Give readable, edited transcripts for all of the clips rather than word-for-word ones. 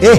ఏ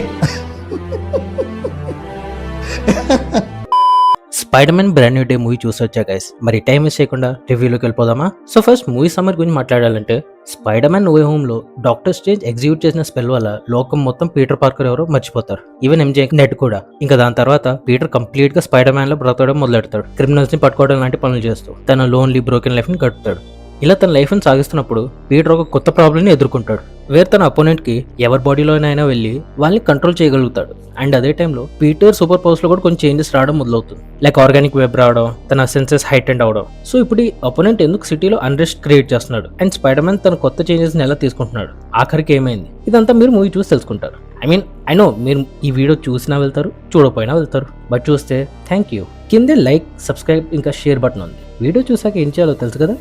Spider Man brand new day movie చూసొచ్చా guys. మరి time waste చేయకుండా రివ్యూలోకి వెళ్ళిపోదామా? సో ఫస్ట్ మూవీ సమ్మర్ గురించి మాట్లాడాలంటే, Spider Man no way home లో డాక్టర్ స్ట్రేంజ్ ఎగ్జిక్యూట్ చేసిన స్పెల్ వల్ల లోకం మొత్తం పీటర్ పార్కర్ ఎవరో మర్చిపోతారు. ఈవెన్ ఎంజే నెట్ కూడా. ఇంకా దాని తర్వాత పీటర్ కంప్లీట్ గా స్పైడర్ మ్యాన్ లో బ్రతకడం మొదలెడతాడు. క్రిమినల్స్ ని పట్టుకోవడం లాంటి పనులు చేస్తూ తన లోన్లీ బ్రోకెన్ లైఫ్ ని గడుపుతాడు. ఇలా తన లైఫ్ ని సాగిస్తున్నప్పుడు పీటర్ ఒక కొత్త ప్రాబ్లమ్ ని ఎదుర్కొంటాడు. వేరే తన అపోనెంట్ కి ఎవరి బాడీలోనైనా వెళ్ళి వాళ్ళని కంట్రోల్ చేయగలుగుతాడు. అండ్ అదే టైంలో పీటర్ సూపర్ పవర్స్ లో కూడా కొన్ని చేంజెస్ రావడం మొదలవుతుంది. లైక్ ఆర్గానిక్ వెబ్ రావడం, తన సెన్సెస్ హైటెండ్ అవడం. సో ఇప్పుడు ఈ అపోనెంట్ ఎందుకు సిటీలో అన్రెస్ట్ క్రియేట్ చేస్తున్నాడు అండ్ స్పైడర్ మ్యాన్ తన కొత్త చేంజెస్ ని ఎలా తీసుకుంటున్నాడు, ఆఖరికి ఏమైంది, ఇదంతా మీరు మూవీ చూసి తెలుసుకుంటారు. ఐ నో మీరు ఈ వీడియో చూసినా వెళ్తారు, చూడకపోయినా వెళ్తారు, బట్ చూస్తే థ్యాంక్ యూ. కిందే లైక్, సబ్స్క్రైబ్ ఇంకా షేర్ బటన్ ఉంది. వీడియో చూసాక ఏం చేయాలో తెలుసు కదా.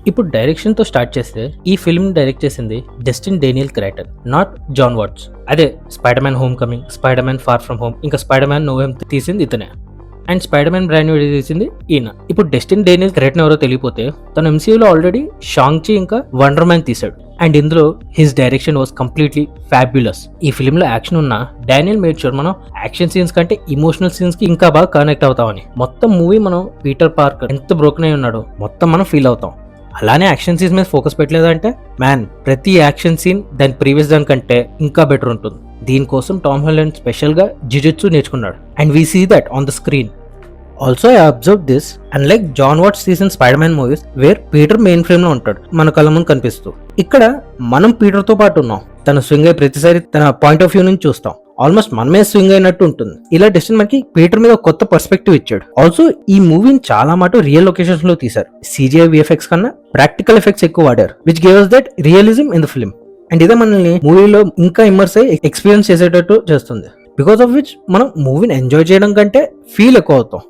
ఇప్పుడు డైరెక్షన్ తో స్టార్ట్ చేస్తే, ఈ ఫిల్మ్ డైరెక్ట్ చేసింది Destin Daniel Cretton, not Jon Watts. అదే Spider Man Homecoming, Spider Man far from home, ఇంకా స్పైడర్ మ్యాన్ నో వేమ్ తీసింది ఇతనే. And Spider Man brand new తీసింది ఈయన. ఇప్పుడు డస్టిన్ డేనియల్ క్రైటన్ ఎవరో తెలియపోతే, తన ఎంసీయూలో ఆల్రెడీ షాంగ్-చి ఇంకా వండర్ మ్యాన్ తీశాడు. అండ్ ఇందులో his direction was completely fabulous. ఈ ఫిల్మ్ లో యాక్షన్ ఉన్న డానియల్ మేడ్ షూర్ మనం యాక్షన్ సీన్స్ కంటే ఇమోషనల్ సీన్స్ కి ఇంకా బాగా కనెక్ట్ అవుతామని. మొత్తం మూవీ మనం పీటర్ పార్కర్ ఎంత బ్రోకెన్ అయి ఉన్నాడో మొత్తం మనం ఫీల్ అవుతాం. అలానే యాక్షన్ సీన్స్ మీద ఫోకస్ పెట్టలేదంటే మ్యాన్, ప్రతి యాక్షన్ సీన్ దాని ప్రీవియస్ దానికంటే ఇంకా బెటర్ ఉంటుంది. దీనికోసం టామ్ హాలండ్ స్పెషల్ గా జిజుట్సు నేర్చుకున్నాడు. And we see that on the screen. Also I observe this, unlike Jon Watts తీసిన Spider Man movies where Peter main frame లో ఉంటాడు, మన కళ్ళ ముందు కనిపిస్తూ. ఇక్కడ మనం పీటర్ తో పాటు ఉన్నాం. తన స్వింగ్ అయ్యి ప్రతిసారి తన పాయింట్ ఆఫ్ వ్యూ నుంచి చూస్తాం. ఆల్మోస్ట్ మనమే స్వింగ్ అయినట్టు ఉంటుంది. ఇలా డెస్టిన్ మనకి పీటర్ మీద కొత్త పర్స్పెక్టివ్ ఇచ్చాడు. ఆల్సో ఈ మూవీని చాలా మాట రియల్ లొకేషన్స్ లో తీశారు. CGI VFX కన్నా ప్రాక్టికల్ ఎఫెక్ట్స్ ఎక్కువ వాడారు, which gave us that realism in the film. And ఇదే మనల్ని మూవీలో ఇంకా ఇమ్మర్స్ అయ్యి ఎక్స్పీరియన్స్ చేసేటట్టు చేస్తుంది. బికాస్ ఆఫ్ విచ్ మనం మూవీని ఎంజాయ్ చేయడం కంటే ఫీల్ ఎక్కువ అవుతాం.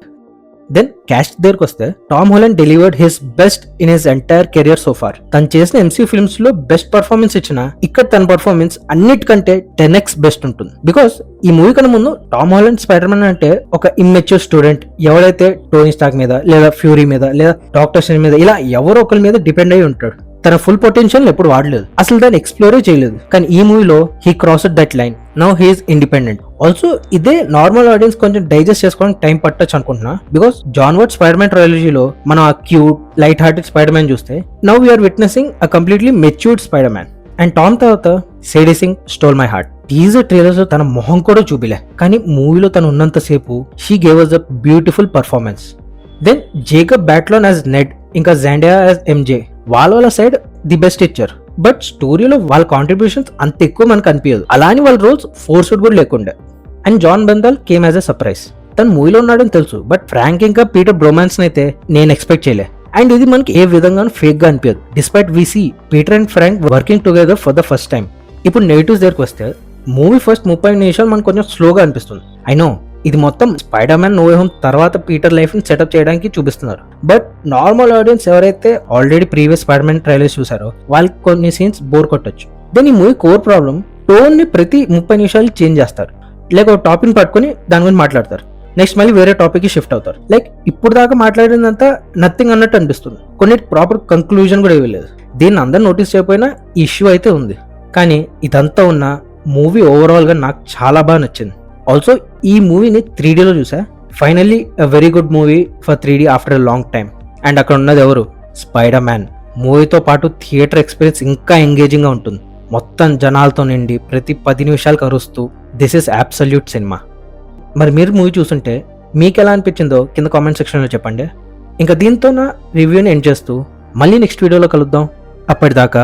దెన్ క్యాస్ట్ దగ్గరకు వస్తే, Tom Holland delivered his best in his entire career so far. తను చేసిన MCU ఫిల్మ్స్ లో బెస్ట్ పర్ఫార్మెన్స్ ఇచ్చిన ఇక్కడ తన పర్ఫార్మెన్స్ అన్నిటికంటే 10x బెస్ట్ ఉంటుంది. బికాస్ ఈ మూవీ కన్నా ముందు టామ్ హాలండ్ స్పైడర్ మ్యాన్ అంటే ఒక ఇమ్మెచ్యూర్ స్టూడెంట్, ఎవరైతే టోనీ స్టార్క్ మీద లేదా ఫ్యూరీ మీద లేదా డాక్టర్ స్ట్రేంజ్ మీద ఇలా ఎవరో ఒకరి మీద డిపెండ్ అయి ఉంటాడు. తన ఫుల్ పొటెన్షియల్ ఎప్పుడు వాడలేదు, అసలు దాన్ని ఎక్స్ప్లోరే చేయలేదు. కానీ ఈ మూవీలో he crossed that line. Now he is independent. Also ఇదే నార్మల్ ఆడియన్స్ కొంచెం డైజెస్ట్ చేసుకోవడానికి టైం పట్టొచ్చు అనుకుంటున్నా. Because Jon Watts Spider Man ట్రైలజీలో మనం ఆ cute, light hearted Spider Man చూస్తే, now we are witnessing a completely matured Spider Man. And Tom తర్వాత Sadie Sink stole my heart. Teaser trailers తన మొహం కూడా చూపిలే, కానీ మూవీలో తను ఉన్నంతసేపు she gave us a beautiful performance. Then Jacob బ్యాట్లోన్ as నెడ్, ఇంకా జాండియా యాజ్ MJ, వాళ్ళ సైడ్ ది బెస్ట్ ఇచ్చారు. బట్ స్టోరీలో వాళ్ళ కాంట్రిబ్యూషన్స్ అంత ఎక్కువ మనకు అనిపించదు. అలానే వాళ్ళ రోల్స్ ఫోర్స్డ్ కూడా లేకుండా. And Jon Bernthal came as a surprise. తను మూవీలో ఉన్నాడని తెలుసు, బట్ ఫ్రాంక్ ఇంకా పీటర్ బ్రోమాన్స్ అయితే నేను ఎక్స్పెక్ట్ చేయలే. అండ్ ఇది మనకి ఏ విధంగానూ ఫేక్ గా అనిపించదు, despite we see Peter and Frank working together for the first time. ఇప్పుడు నెగిటివ్స్ దగ్గరకు వస్తే, మూవీ ఫస్ట్ 30 నిమిషాలు మనకు కొంచెం స్లోగా అనిపిస్తుంది. ఐ నో ఇది మొత్తం Spider Man no way home తర్వాత పీటర్ లైఫ్ ని సెటప్ చేయడానికి చూపిస్తున్నారు. బట్ నార్మల్ ఆడియన్స్ ఎవరైతే already previous Spider Man trailers చూసారో వాళ్ళకి కొన్ని సీన్స్ బోర్ కొట్టొచ్చు. దెన్ ఈ మూవీ కోర్ ప్రాబ్లం, టోన్ ని ప్రతి 30 నిమిషాలు చేంజ్ చేస్తారు. లైక్ ఒక టాపిక్ పట్టుకుని దాని గురించి మాట్లాడతారు, నెక్స్ట్ మళ్ళీ వేరే టాపిక్ కి షిఫ్ట్ అవుతారు. లైక్ ఇప్పుడు దాకా మాట్లాడిందంతా నథింగ్ అన్నట్టు అనిపిస్తుంది. కొన్ని ప్రాపర్ కంక్లూజన్ కూడా ఇవ్వలేదు. దీన్ని అందరు నోటీస్ చేయకపోయినా ఈ ఇష్యూ అయితే ఉంది. కానీ ఇదంతా ఉన్న మూవీ ఓవరాల్ గా నాకు చాలా బాగా నచ్చింది. ఆల్సో ఈ మూవీని 3Dలో చూసా. Finally a very good movie for 3D after a long time. And అక్కడ ఉన్నది ఎవరు? Spider man. మూవీతో పాటు థియేటర్ ఎక్స్పీరియన్స్ ఇంకా ఎంగేజింగ్ గా ఉంటుంది. మొత్తం జనాలతో నిండి ప్రతి 10 నిమిషాలకు అరుస్తూ దిస్ ఇస్ అబ్సల్యూట్ సినిమా. మరి మీరు మూవీ చూస్తుంటే మీకు ఎలా అనిపించిందో కింద కామెంట్ సెక్షన్లో చెప్పండి. ఇంకా దీంతో నా రివ్యూని ఎండ్ చేస్తూ మళ్ళీ నెక్స్ట్ వీడియోలో కలుద్దాం. అప్పటిదాకా